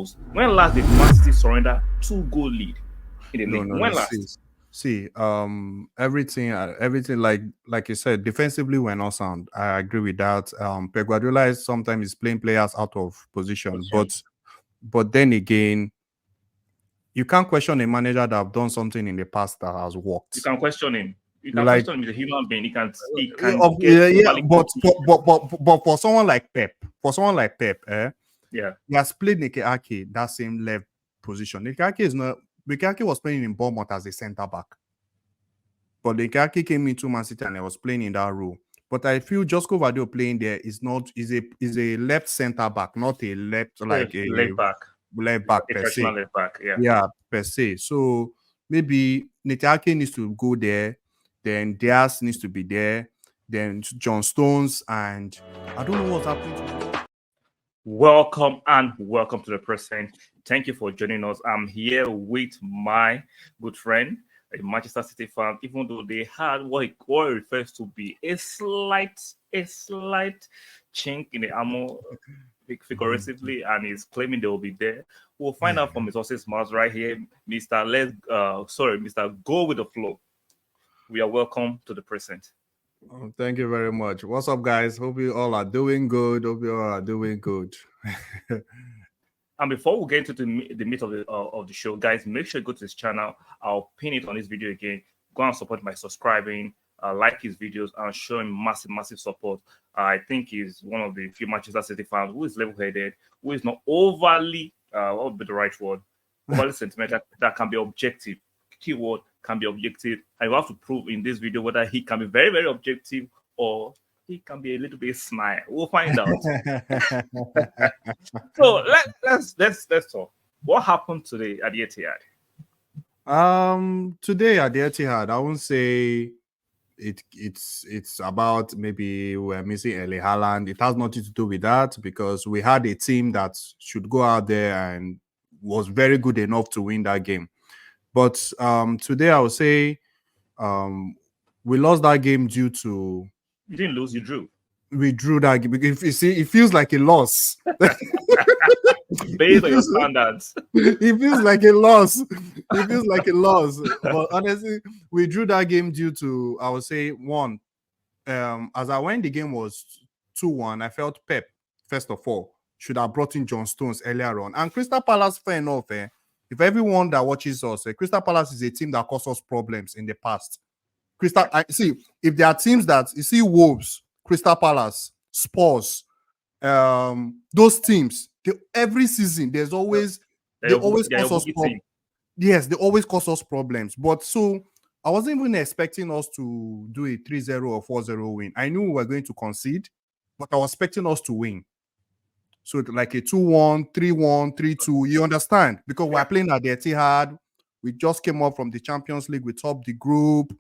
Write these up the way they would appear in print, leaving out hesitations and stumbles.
goals. When last did Man City surrender 2-goal lead in the No, league? no, no. When See, last? see, everything like you said, defensively we're not sound. I agree with that. Pep Guardiola is sometimes playing players out of position, Position. but then again, you can't question a manager that have done something in the past that has You worked. can question him. You can Like, question him. He's a human being. He can get yeah, yeah, overly but critical. for someone like Pep, Yeah. he has played Nicky Ake that same left position. Nicky Ake was playing in Bournemouth as a centre back. But the Kaki came into Man City and I was playing in that role. But I feel Josko Vadio playing there is a left centre back, not a left like a Left back. left back A per traditional se. left back. Yeah. Yeah, per se. So maybe Netake needs to go there, then Diaz needs to be there, then John Stones, and I don't know what's happening to him. Welcome and welcome to the present. Thank you for joining us. I'm here with my good friend, a Manchester City fan, even though they had what it refers to be a slight chink in the armor, figuratively, and he's claiming they will be there. We'll find out from his horse's mouth right here, Mr. Go with the flow. We are welcome to the present. Oh, thank you very much. What's up, guys? Hope you all are doing good. Hope you all are doing good. And before we get into the meat of the show, guys, make sure you go to this channel. I'll pin it on this video again. Go and support by subscribing, like his videos, and show him massive support. I think he's one of the few Manchester City fans who is level-headed, who is not overly, what would be the right word, overly sentimental, that can be objective. Keyword can be objective. And you have to prove in this video whether he can be very objective or he can be a little bit smile. We'll find out. So let's talk. What happened today at the Etihad? Today at the Etihad, I won't say it's about maybe we're missing Erling Haaland. It has nothing to do with that because we had a team that should go out there and was very good enough to win that game. But today I would say we lost that game due to You didn't lose, you drew. We drew that game because you see, it feels like a loss. Based on your standards. It feels like a loss. It feels like a loss. But honestly, we drew that game due to, I would say, one. As I when the game was 2-1, I felt Pep, first of all, should have brought in John Stones earlier on. And Crystal Palace, fair enough, if everyone that watches us, Crystal Palace is a team that caused us problems in the past. If there are teams that you see Wolves, Crystal Palace, Spurs, those teams, every season they always cause us problems. Yes, they always cause us problems. But so I wasn't even expecting us to do a 3-0 or 4-0 win. I knew we were going to concede, but I was expecting us to win. So like a 2-1, 3-1, 3-2, you understand? Because we're playing at the Etihad. We just came up from the Champions League. We topped the group.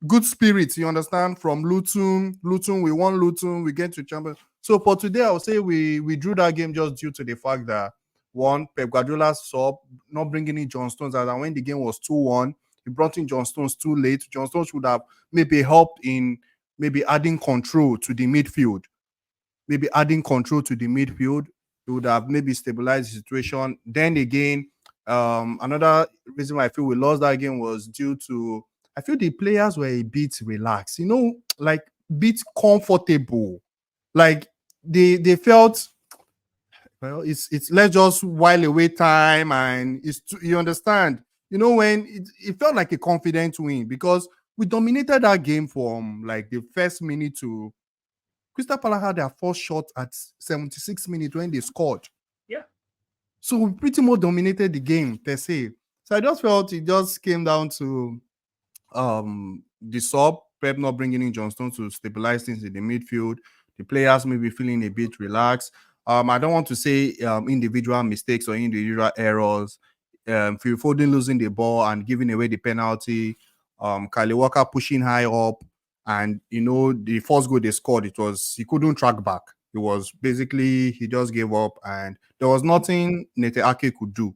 Good spirits, you understand? From Luton, we won Luton, we get to Champions. So for today, I would say we drew that game just due to the fact that one, Pep Guardiola sub, not bringing in John Stones, and when the game was 2-1, he brought in John Stones too late. John Stones would have maybe helped in maybe adding control to the midfield. It would have maybe stabilized the situation. Then again, another reason why I feel we lost that game was due to I feel the players were a bit relaxed, like bit comfortable. Like they felt, well, it's let's just while away time, and you understand, when it felt like a confident win because we dominated that game from like the first minute to Crystal Palace had their first shot at 76 minutes when they scored. Yeah. So we pretty much dominated the game per se. So I just felt it just came down to the sub, Pep not bringing in John Stones to stabilize things in the midfield. The players may be feeling a bit relaxed. I don't want to say individual mistakes or individual errors. Phil Foden losing the ball and giving away the penalty. Kyle Walker pushing high up, and the first goal they scored, he couldn't track back. It was basically he just gave up, and there was nothing Nete Ake could do.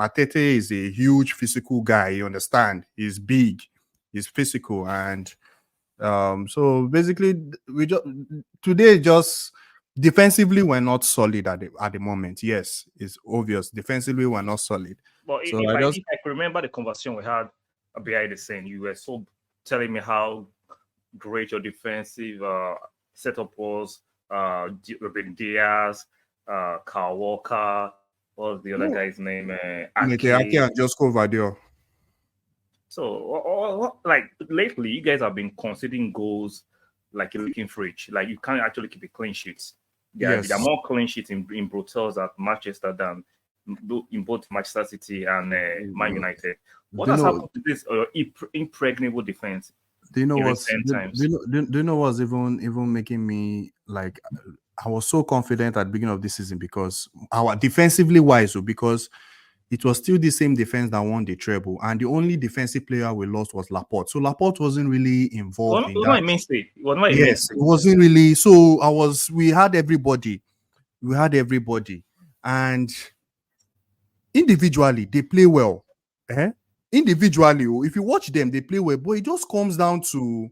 Matete is a huge physical guy. You understand? He's big. He's physical, and so basically today just Defensively, we're not solid at the moment. Yes, it's obvious. Defensively, we're not solid. But So I just if I could remember the conversation we had behind the scene, you were so telling me how great your defensive setup was. Ruben Diaz, Carl Walker, what was the other no. guy's name? Ake Ake. and Josko Vadio. So, like lately, you guys have been conceding goals like a leaking fridge. Like you can't actually keep a clean sheets. There are Yes. more clean sheets in Brussels at Manchester than in both Manchester City and Man United. What Do you has know? happened to this impregnable defense Do you know in what's? recent Do times? you know? Do you know what's even making me like? I was so confident at the beginning of this season because our defensively wise, because it was still the same defense that won the treble, and the only defensive player we lost was Laporte. So Laporte wasn't really involved It in was not that. a mainstay. It was not a Yes, mainstay. it wasn't really. So I was. We had everybody. We had everybody, and individually they play well. Eh? Individually, if you watch them, they play well. But it just comes down to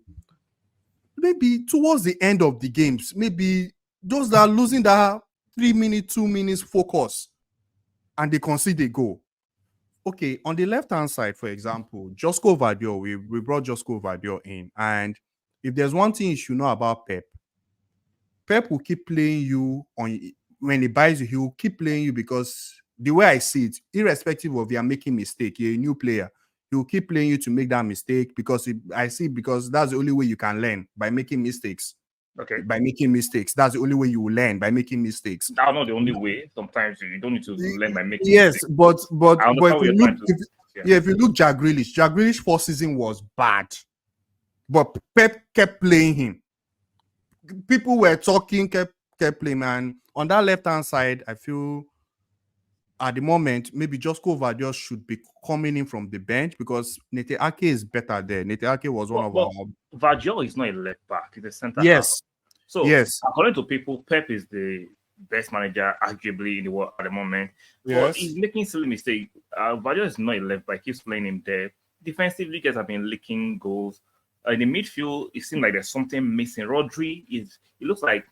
maybe towards the end of the games, maybe those that are losing that 3 minutes, 2 minutes focus, and they concede a goal. Okay, on the left hand side, for example, Josko Vadio, we brought Josko Vadio in, and if there's one thing you should know about Pep, Pep will keep playing you on when he buys you, he will keep playing you because the way I see it, irrespective of you're making mistake, you're a new player, he will keep playing you to make that mistake because I see because that's the only way you can learn by making mistakes. Okay. By making mistakes, that's the only way you will learn by making mistakes. That's not the only way. Sometimes you don't need to learn by making Yes, mistakes. but I understand if what you you're look, trying to. Yeah. if you look Jack Grealish first season was bad, but Pep kept playing him. People were talking, kept playing, man. On that left hand side, I feel at the moment maybe Josko Vadio should be coming in from the bench because Nete Ake is better there. Nete Ake was one of our But Virgil is not a left back; he's a centre half. yes, So, yes, according to people, Pep is the best manager, arguably, in the world at the moment. But yes. he's making silly mistakes. Virgil is not a left back; keeps playing him there. Defensively, guys have been leaking goals. In the midfield, it seems like there's something missing. Rodri is. It looks like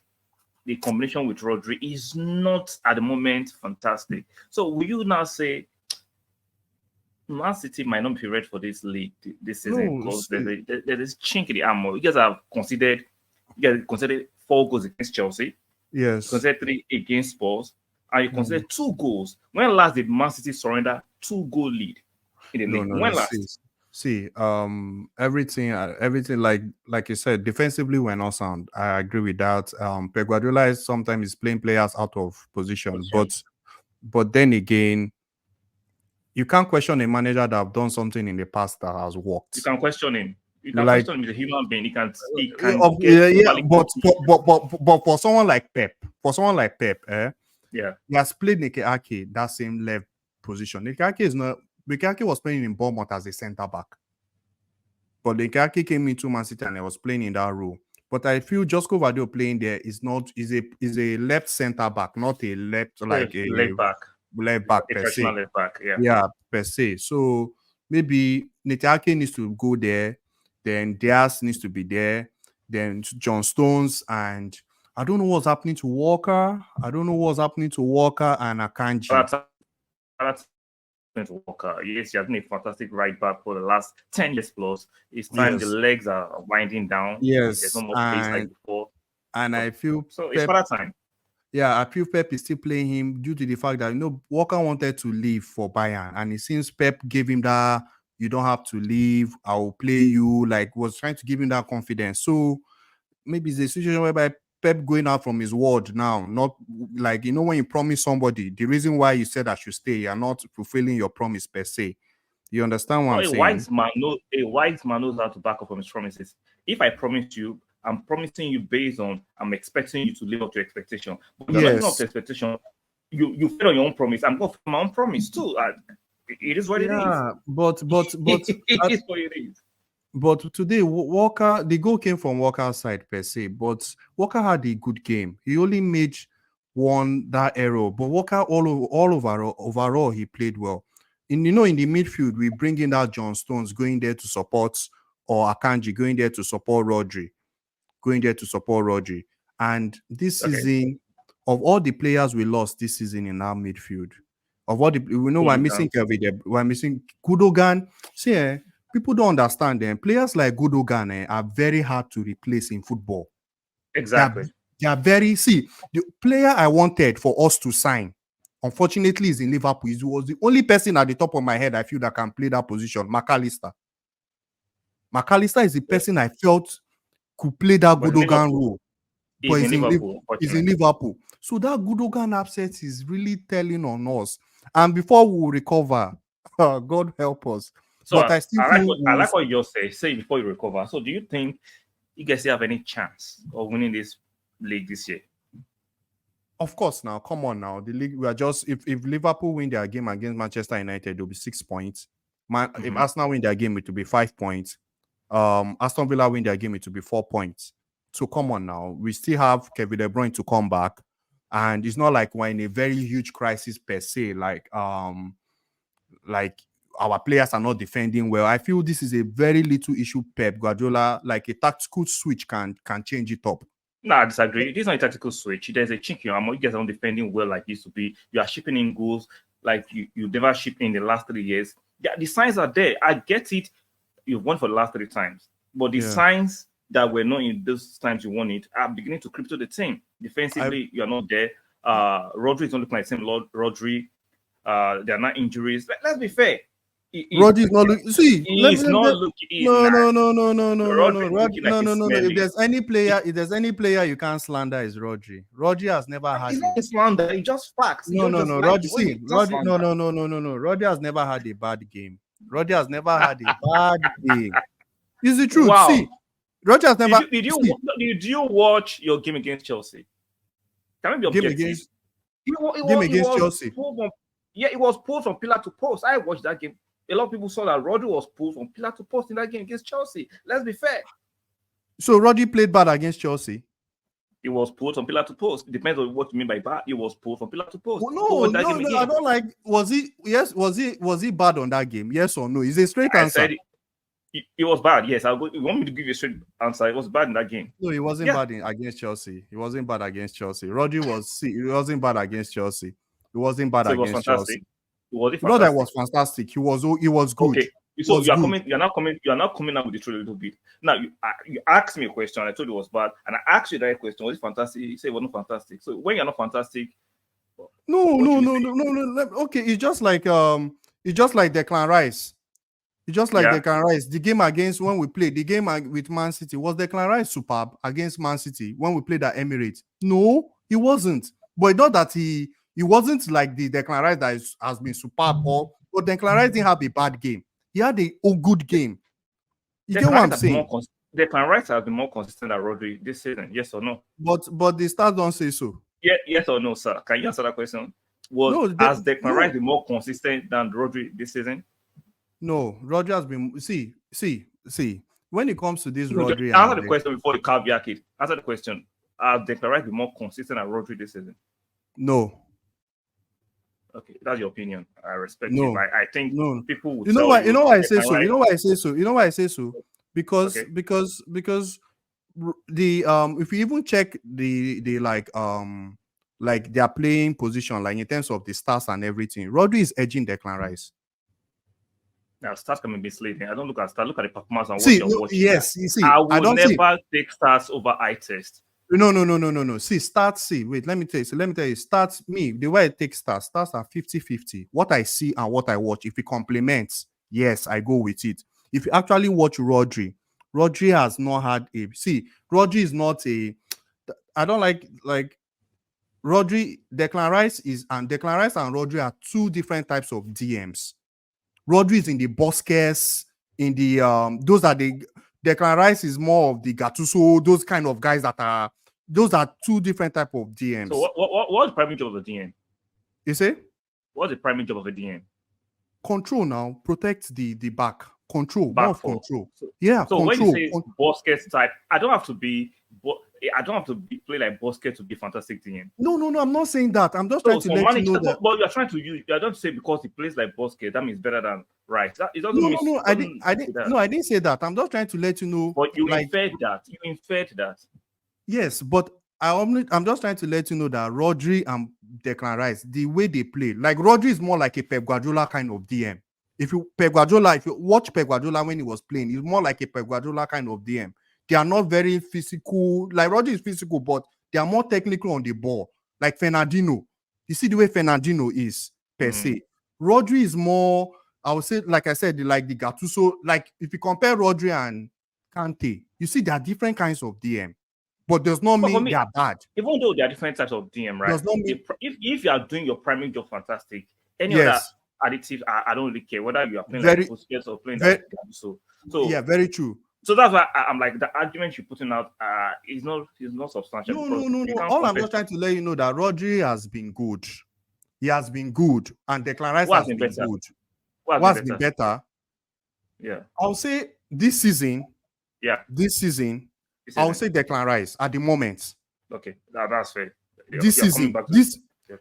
the combination with Rodri is not at the moment fantastic. So, will you now say Man City might not be ready for this league this season No, because see, there's this chink in the armor. You guys considered 4 goals against Chelsea, you yes. considered 3 against Spurs, and you Mm. considered 2 goals. When last did Man City surrender 2 goal lead in the No, league? no, no. When last? See, everything like you said, defensively we're not sound. I agree with that. Pep Guardiola is sometimes playing players out of position, Position. but then again, you can't question a manager that have done something in the past that has You worked. can question him. You can Like, question him. He's a human being. He can get yeah, overly confident. but for someone like Pep, Yeah. he has played Nike Ake that same left position. Nike Ake was playing in Bournemouth as a centre back. But Lekaki came into Man City and I was playing in that role. But I feel Josko Vadio playing there is a left centre back, not a left So like a left back. left back A per traditional se. left back. Yeah. Yeah, per se. So maybe Netake needs to go there, then Diaz needs to be there, then John Stones, and I don't know what's happening to Walker. I don't know what's happening to Walker and Akanji. That's Walker. Yes, he has been a fantastic right back for the last 10 years plus. It's time the Yes, legs are winding down. There's yes, no more pace like before. and I feel So it's Pep. for that time. Yeah, I feel Pep is still playing him due to the fact that Walker wanted to leave for Bayern, and it seems Pep gave him that you don't have to leave, I will play you, like was trying to give him that confidence. So maybe it's a situation whereby Pep going out from his word now, not like when you promise somebody, the reason why you said I should stay, you're not fulfilling your promise per se. You understand what No, I'm saying? a wise man knows how to back up on his promises. If I promise you, I'm promising you based on I'm expecting you to live up to expectation. But if you're not living up Yes. to expectation, you fail on your own promise. I'm going for my own promise too. It is what it is. Yeah, but It is what it is. But today, Walker, the goal came from Walker's side per se, but Walker had a good game. He only made that error, but Walker overall he played well. In the midfield, we bring in that John Stones going there to support, or Akanji going there to support Rodri, And this Okay. season, of all the players we lost this season in our midfield, of all the we know we're Gundogan. missing we're missing Gudogan. See, people don't understand them. Players like Gudogan are very hard to replace in football. They are, Exactly. they are very see the player I wanted for us to sign. Unfortunately, is in Liverpool. He was the only person at the top of my head I feel that can play that position. McAllister. McAllister is the person I felt could play that But in Gudogan Liverpool, role, but he's in Liverpool, he's in unfortunately. Liverpool. So that Gudogan upset is really telling on us. And before we recover, God help us. So But I still feel I like what you say before you recover. So do you think you guys still have any chance of winning this league this year? of course now, come on now. The league we are just if Liverpool win their game against Manchester United, it'll be 6 points. If Arsenal win their game, it will be 5 points. Aston Villa win their game, it will be 4 points. So come on now. We still have Kevin De Bruyne to come back. And it's not like we're in a very huge crisis per se, like our players are not defending well. I feel this is a very little issue. Pep Guardiola, like a tactical switch can change it up. No, I disagree. This is not a tactical switch. There's a chink in your armor. You guys are not defending well like used to be. You are shipping in goals like you never shipped in the last 3 years. Yeah, the signs are there. I get it. You've won for the last 3 times. But the signs that were not in those times you won it are beginning to creep to the team. Defensively, you are not there. Rodri is not looking like the same Rodri. There are not injuries. Let's be fair. Rodri is not looking. See, he's not looking. No. If there's any player you can't slander, is Rodri. Rodri has never had. It's not a slander. It's just facts. Rodri. See, Rodri. No. Rodri has never had a bad game. Rodri has never had a bad game. It's the truth. Wow. See, Rodri has never. Did you watch your game against Chelsea? Can we be objective? Game against Chelsea. It was pulled from pillar to post. I watched that game. A lot of people saw that Rodri was pulled from pillar to post in that game against Chelsea. Let's be fair. So Rodri played bad against Chelsea. It was pulled from pillar to post. It depends on what you mean by bad. It was pulled from pillar to post. No, I don't like. Was he bad on that game? Yes or no? It's a straight answer. It was bad. Yes, you want me to give you a straight answer? It was bad in that game. No, he wasn't bad against Chelsea. He wasn't bad against Chelsea. Rodri he wasn't bad against Chelsea. He wasn't bad against Chelsea. Was it fantastic? No, that was fantastic. He was good. Okay. So you're not coming out with the truth a little bit. Now you asked me a question, I told you it was bad, and I asked you that question, was it fantastic? You said it wasn't fantastic. So when you're not fantastic, no. Okay, it's just like Declan Rice. It's just like Declan Rice. The game when we played the game with Man City, was Declan Rice superb against Man City when we played at Emirates? No, he wasn't. But not that he wasn't like the Declan Rice that has been superb. But Declan Rice didn't have a bad game. He had a good game. You get what I'm saying? Declan Rice has been more consistent than Rodri this season. Yes or no? But the stats don't say so. Yeah, yes or no, sir? Can you answer that question? Has Declan Rice been more consistent than Rodri this season? No, Rodri has been. See. When it comes to this, Rodri. Answer the question before you caveat it. Answer the question. Has Declan Rice been more consistent than Rodri this season? No. Okay, that's your opinion. I respect it. I think people would. You know why I say so? You know why I say so? Because the if you even check the like their playing position, like in terms of the stats and everything, Rodri is edging Declan Rice. Now, stats can be misleading. I don't look at stats. Look at the performance and what you're watching. Yes, you see. I will never take stats over eye test. No. See, stats, wait, let me tell you. Stats, the way I take stats are 50-50. What I see and what I watch. If it complements, yes, I go with it. If you actually watch Rodri has not had Rodri is not I don't like Rodri, Declan Rice and Rodri are two different types of DMs. Rodri is in the Busquets, in the those are the Declan Rice is more of the Gattuso, those kind of guys those are two different type of DMs. So what's the primary job of a DM? You say? What's the primary job of a DM? Control now, protect the back. Control. So control. When you say Busquets type, I don't have to play like Busquets to be a fantastic DM. No, I'm not saying that. I'm just trying to let you know that. But you're trying to use. I don't say because he plays like Busquets that means better than Rice. It doesn't mean. No, I didn't say that. I'm just trying to let you know. But you inferred that. Yes, but I'm just trying to let you know that Rodri and Declan Rice, the way they play, like Rodri is more like a Pep Guardiola kind of DM. If you watch Pep Guardiola when he was playing, he's more like a Pep Guardiola kind of DM. They are not very physical. Like Rodri is physical, but they are more technical on the ball. Like Fernandinho. You see the way Fernandinho is per se. Rodri is more, I would say, like I said, like the Gattuso. Like if you compare Rodri and Kante, you see there are different kinds of DM. But does not mean they are bad. Even though there are different types of DM, right? Does not mean if you are doing your primary job fantastic, any other additive, I don't really care whether you are playing like Busquets or playing like so yeah, very true. So that's why I'm like the argument you're putting out is not substantial. No. All I'm just trying to let you know that Rodri has been good. He has been good, and Declan Rice has been good. What's been better? Yeah, I'll say this season. Yeah, this season. I would say Declan Rice at the moment. Okay, that's fair. This season,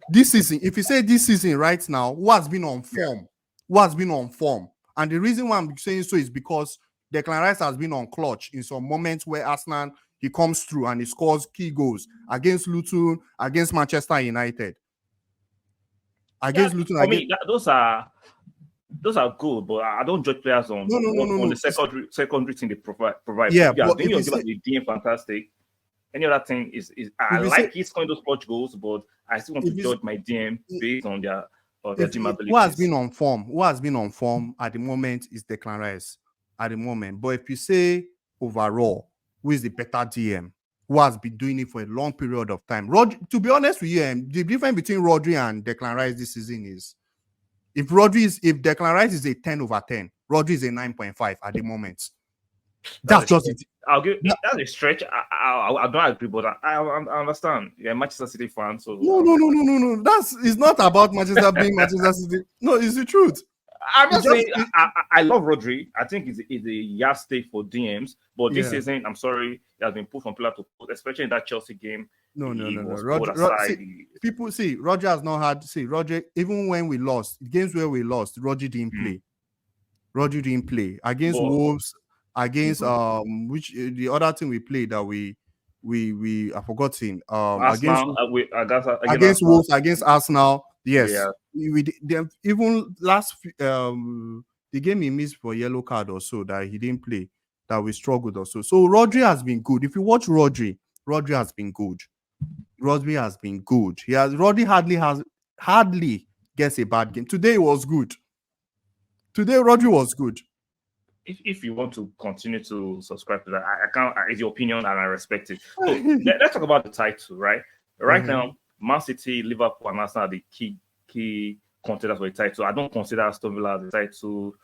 this season, if you say this season right now, who has been on form? Yeah. Who has been on form? And the reason why I'm saying so is because Declan Rice has been on clutch in some moments where Arsenal, he comes through and he scores key goals against Luton, against Manchester United. Against Luton, for me, those are good, but I don't judge players on the secondary thing they provide. Yeah, but if you say the DM fantastic, any other thing is I like he's scoring those clutch goals, but I still want to judge my DM based on their team abilities. Who has been on form? Who has been on form at the moment is Declan Rice at the moment. But if you say overall, who is the better DM? Who has been doing it for a long period of time? To be honest with you, the difference between Rodri and Declan Rice this season is if Declan Rice is a 10 over 10, Rodri is a 9.5 at the moment. That's just it. I'll give that's a stretch. I don't agree, but I understand. Yeah, Manchester City fan. So no. It's not about Manchester being Manchester City. No, it's the truth. I'm just saying I love Rodri. I think it's a yardstick for DMs, but this season, I'm sorry, he has been put from pillar to post, especially in that Chelsea game. No. People see Roger has not had. Roger, even when we lost games where we lost, Roger didn't play. Roger didn't play against Wolves. Against which the other team we played that we I forgot him against Wolves, against Arsenal. Yes, even last the game he missed for yellow card or so that he didn't play, that we struggled also. So Rodri has been good. If you watch Rodri has been good. Rodri has been good. Rodri hardly gets a bad game. Today was good. Today Rodri was good. If you want to continue to subscribe to that, I can't. It's your opinion and I respect it. So let's talk about the title, right? Right now, Man City, Liverpool, and Arsenal are the key contenders for the title. I don't consider Aston Villa the title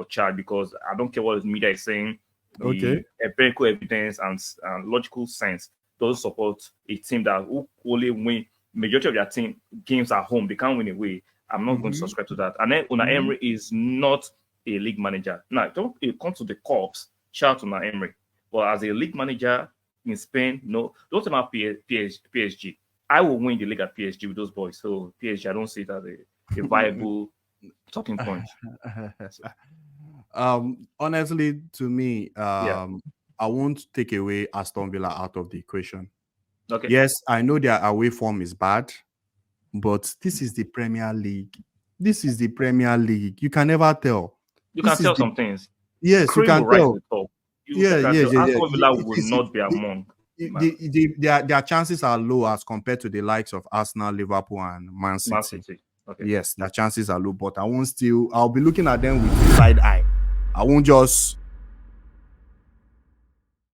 charge because I don't care what the media is saying. The empirical evidence and logical sense doesn't support a team that will only win majority of their team games at home. They can't win away. I'm not going to subscribe to that. And then Unai Emery is not a league manager. Now, don't it comes to the corps, shout out to Unai Emery. But as a league manager in Spain, no, don't about PSG. I will win the league at PSG with those boys. So PSG, I don't see it as a viable talking point. Honestly, to me, I won't take away Aston Villa out of the equation. Okay. Yes, I know their away form is bad, but this is the Premier League. You can never tell. You can tell some things. Yes, you can tell. Aston Villa will not be among. Their chances are low as compared to the likes of Arsenal, Liverpool, and Man City. Okay. Yes, their chances are low, but I'll be looking at them with a side eye. I won't just